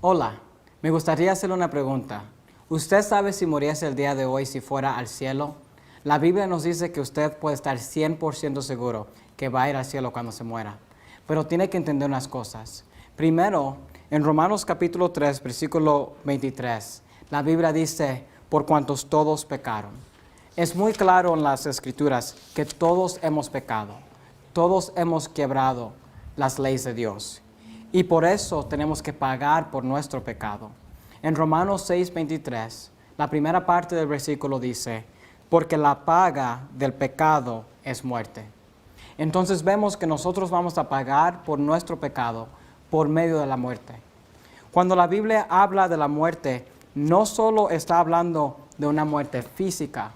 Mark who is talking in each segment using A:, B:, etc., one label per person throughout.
A: Hola, me gustaría hacerle una pregunta. ¿Usted sabe si muriese el día de hoy si fuera al cielo? La Biblia nos dice que usted puede estar 100% seguro que va a ir al cielo cuando se muera. Pero tiene que entender unas cosas. Primero, en Romanos capítulo 3, versículo 23, la Biblia dice, por cuantos todos pecaron. Es muy claro en las Escrituras que todos hemos pecado. Todos hemos quebrado las leyes de Dios. Y por eso tenemos que pagar por nuestro pecado. En Romanos 6:23, la primera parte del versículo dice, porque la paga del pecado es muerte. Entonces vemos que nosotros vamos a pagar por nuestro pecado por medio de la muerte. Cuando la Biblia habla de la muerte, no solo está hablando de una muerte física.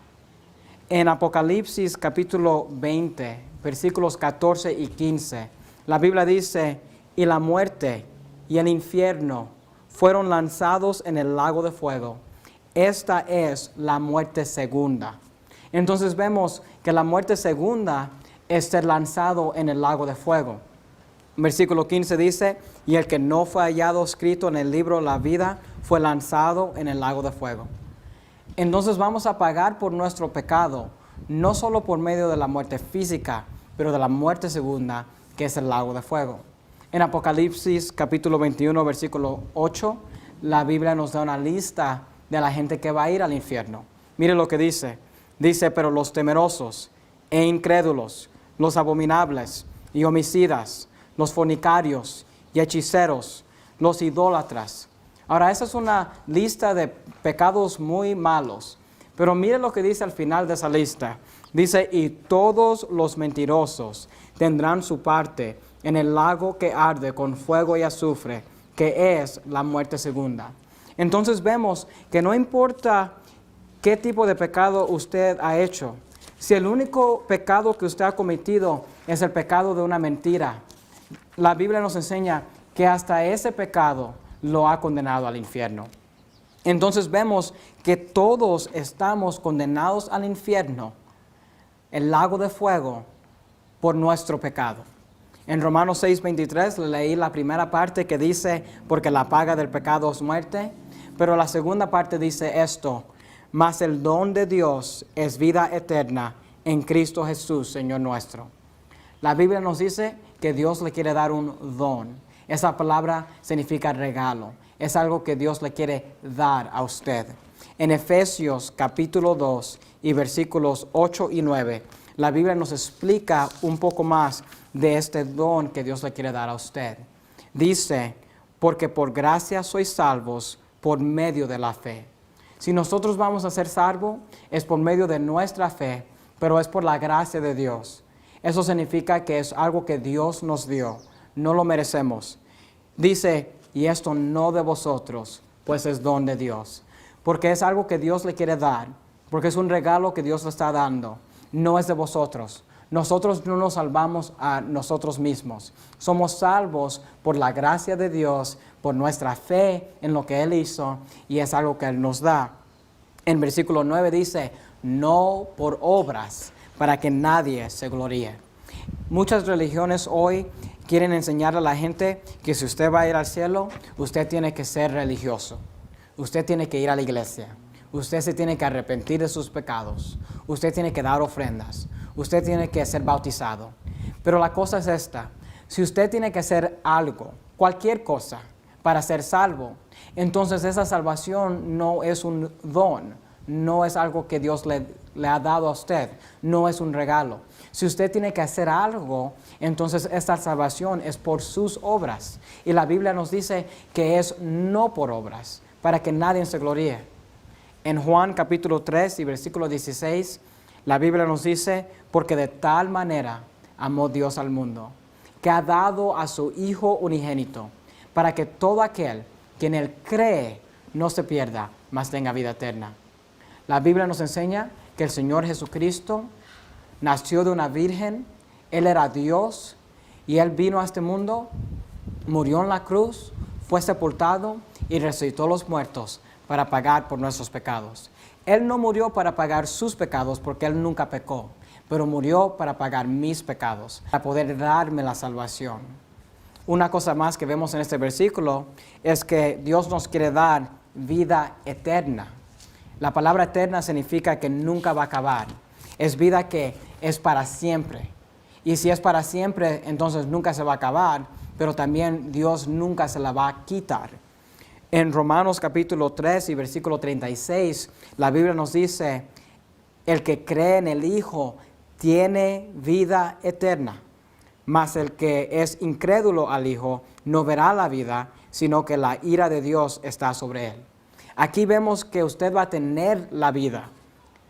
A: En Apocalipsis capítulo 20, versículos 14 y 15, la Biblia dice, y la muerte y el infierno fueron lanzados en el lago de fuego. Esta es la muerte segunda. Entonces vemos que la muerte segunda es ser lanzado en el lago de fuego. Versículo 15 dice, y el que no fue hallado escrito en el libro de la vida fue lanzado en el lago de fuego. Entonces vamos a pagar por nuestro pecado, no solo por medio de la muerte física, pero de la muerte segunda, que es el lago de fuego. En Apocalipsis capítulo 21, versículo 8, la Biblia nos da una lista de la gente que va a ir al infierno. Mire lo que dice. Dice, pero los temerosos e incrédulos, los abominables y homicidas, los fornicarios y hechiceros, los idólatras. Ahora, esa es una lista de pecados muy malos. Pero mire lo que dice al final de esa lista. Dice, y todos los mentirosos tendrán su parte en el lago que arde con fuego y azufre, que es la muerte segunda. Entonces vemos que no importa qué tipo de pecado usted ha hecho. Si el único pecado que usted ha cometido es el pecado de una mentira, la Biblia nos enseña que hasta ese pecado lo ha condenado al infierno. Entonces vemos que todos estamos condenados al infierno, el lago de fuego, por nuestro pecado. En Romanos 6:23 le leí la primera parte que dice, porque la paga del pecado es muerte, pero la segunda parte dice esto, mas el don de Dios es vida eterna en Cristo Jesús, Señor nuestro. La Biblia nos dice que Dios le quiere dar un don. Esa palabra significa regalo. Es algo que Dios le quiere dar a usted. En Efesios capítulo 2 y versículos 8 y 9, la Biblia nos explica un poco más de este don que Dios le quiere dar a usted. Dice, porque por gracia sois salvos por medio de la fe. Si nosotros vamos a ser salvos, es por medio de nuestra fe, pero es por la gracia de Dios. Eso significa que es algo que Dios nos dio, no lo merecemos. Dice, y esto no de vosotros, pues es don de Dios. Porque es algo que Dios le quiere dar, porque es un regalo que Dios le está dando, no es de vosotros. Nosotros no nos salvamos a nosotros mismos. Somos salvos por la gracia de Dios, por nuestra fe en lo que Él hizo, y es algo que Él nos da. En versículo 9 dice, no por obras, para que nadie se gloríe. Muchas religiones hoy quieren enseñar a la gente que si usted va a ir al cielo, usted tiene que ser religioso. Usted tiene que ir a la iglesia. Usted se tiene que arrepentir de sus pecados. Usted tiene que dar ofrendas. Usted tiene que ser bautizado. Pero la cosa es esta. Si usted tiene que hacer algo, cualquier cosa, para ser salvo, entonces esa salvación no es un don. No es algo que Dios le ha dado a usted. No es un regalo. Si usted tiene que hacer algo, entonces esta salvación es por sus obras. Y la Biblia nos dice que es no por obras, para que nadie se gloríe. En Juan capítulo 3 y versículo 16, la Biblia nos dice, porque de tal manera amó Dios al mundo, que ha dado a su Hijo unigénito, para que todo aquel que en Él cree no se pierda, mas tenga vida eterna. La Biblia nos enseña que el Señor Jesucristo nació de una virgen, Él era Dios y Él vino a este mundo, murió en la cruz, fue sepultado y resucitó a los muertos para pagar por nuestros pecados. Él no murió para pagar sus pecados porque Él nunca pecó, pero murió para pagar mis pecados, para poder darme la salvación. Una cosa más que vemos en este versículo es que Dios nos quiere dar vida eterna. La palabra eterna significa que nunca va a acabar. Es vida que es para siempre. Y si es para siempre, entonces nunca se va a acabar, pero también Dios nunca se la va a quitar. En Romanos capítulo 3 y versículo 36, la Biblia nos dice, el que cree en el Hijo tiene vida eterna, mas el que es incrédulo al Hijo no verá la vida, sino que la ira de Dios está sobre él. Aquí vemos que usted va a tener la vida.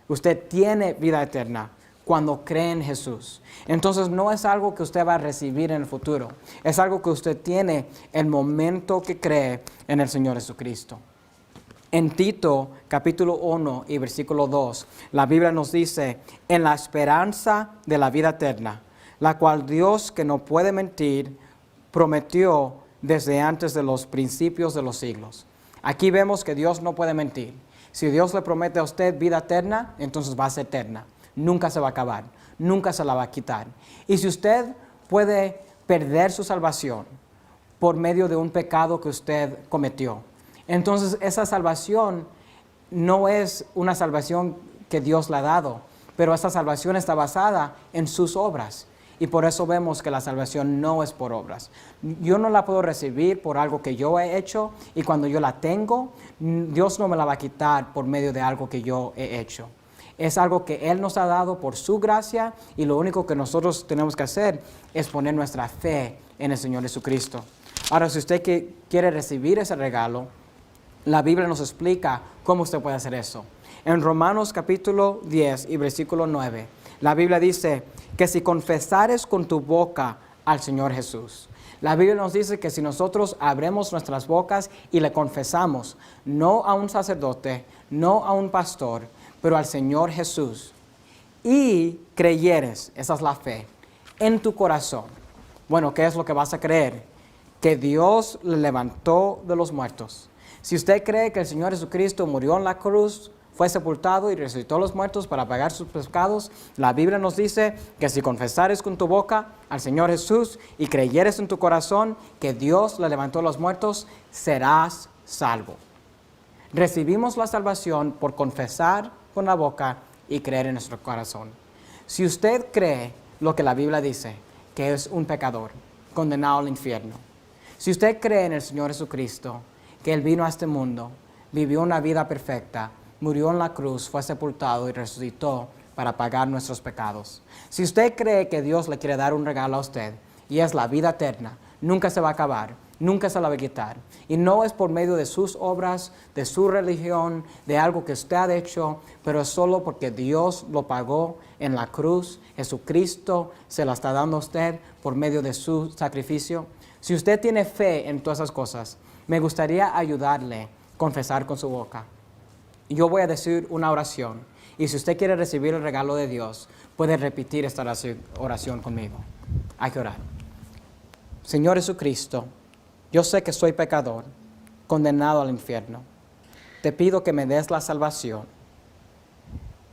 A: Usted tiene vida eterna cuando cree en Jesús. Entonces no es algo que usted va a recibir en el futuro. Es algo que usted tiene el momento que cree en el Señor Jesucristo. En Tito capítulo 1 y versículo 2, la Biblia nos dice, en la esperanza de la vida eterna, la cual Dios, que no puede mentir, prometió desde antes de los principios de los siglos. Aquí vemos que Dios no puede mentir. Si Dios le promete a usted vida eterna, entonces va a ser eterna. Nunca se va a acabar, nunca se la va a quitar. Y si usted puede perder su salvación por medio de un pecado que usted cometió, entonces esa salvación no es una salvación que Dios le ha dado, pero esa salvación está basada en sus obras. Y por eso vemos que la salvación no es por obras. Yo no la puedo recibir por algo que yo he hecho, y cuando yo la tengo, Dios no me la va a quitar por medio de algo que yo he hecho. Es algo que Él nos ha dado por su gracia, y lo único que nosotros tenemos que hacer es poner nuestra fe en el Señor Jesucristo. Ahora, si usted quiere recibir ese regalo, la Biblia nos explica cómo usted puede hacer eso. En Romanos capítulo 10 y versículo 9, la Biblia dice que si confesares con tu boca al Señor Jesús. La Biblia nos dice que si nosotros abremos nuestras bocas y le confesamos, no a un sacerdote, no a un pastor, pero al Señor Jesús, y creyeres, esa es la fe, en tu corazón. Bueno, ¿qué es lo que vas a creer? Que Dios le levantó de los muertos. Si usted cree que el Señor Jesucristo murió en la cruz, fue sepultado y resucitó a los muertos para pagar sus pecados, la Biblia nos dice que si confesares con tu boca al Señor Jesús y creyeres en tu corazón que Dios le levantó a los muertos, serás salvo. Recibimos la salvación por confesar con la boca y creer en nuestro corazón. Si usted cree lo que la Biblia dice, que es un pecador, condenado al infierno, si usted cree en el Señor Jesucristo, que Él vino a este mundo, vivió una vida perfecta, murió en la cruz, fue sepultado y resucitó para pagar nuestros pecados. Si usted cree que Dios le quiere dar un regalo a usted, y es la vida eterna, nunca se va a acabar, nunca se la va a quitar. Y no es por medio de sus obras, de su religión, de algo que usted ha hecho, pero es solo porque Dios lo pagó en la cruz. Jesucristo se la está dando a usted por medio de su sacrificio. Si usted tiene fe en todas esas cosas, me gustaría ayudarle a confesar con su boca. Yo voy a decir una oración, y si usted quiere recibir el regalo de Dios, puede repetir esta oración conmigo. Hay que orar. Señor Jesucristo, yo sé que soy pecador, condenado al infierno. Te pido que me des la salvación.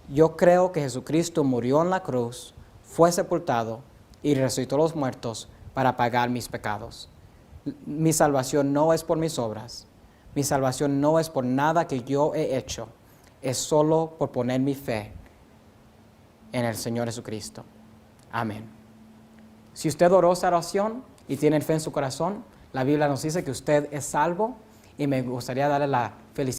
A: Yo creo que Jesucristo murió en la cruz, fue sepultado y resucitó a los muertos para pagar mis pecados. Mi salvación no es por mis obras. Mi salvación no es por nada que yo he hecho. Es solo por poner mi fe en el Señor Jesucristo. Amén. Si usted oró esa oración y tiene fe en su corazón, la Biblia nos dice que usted es salvo, y me gustaría darle la felicidad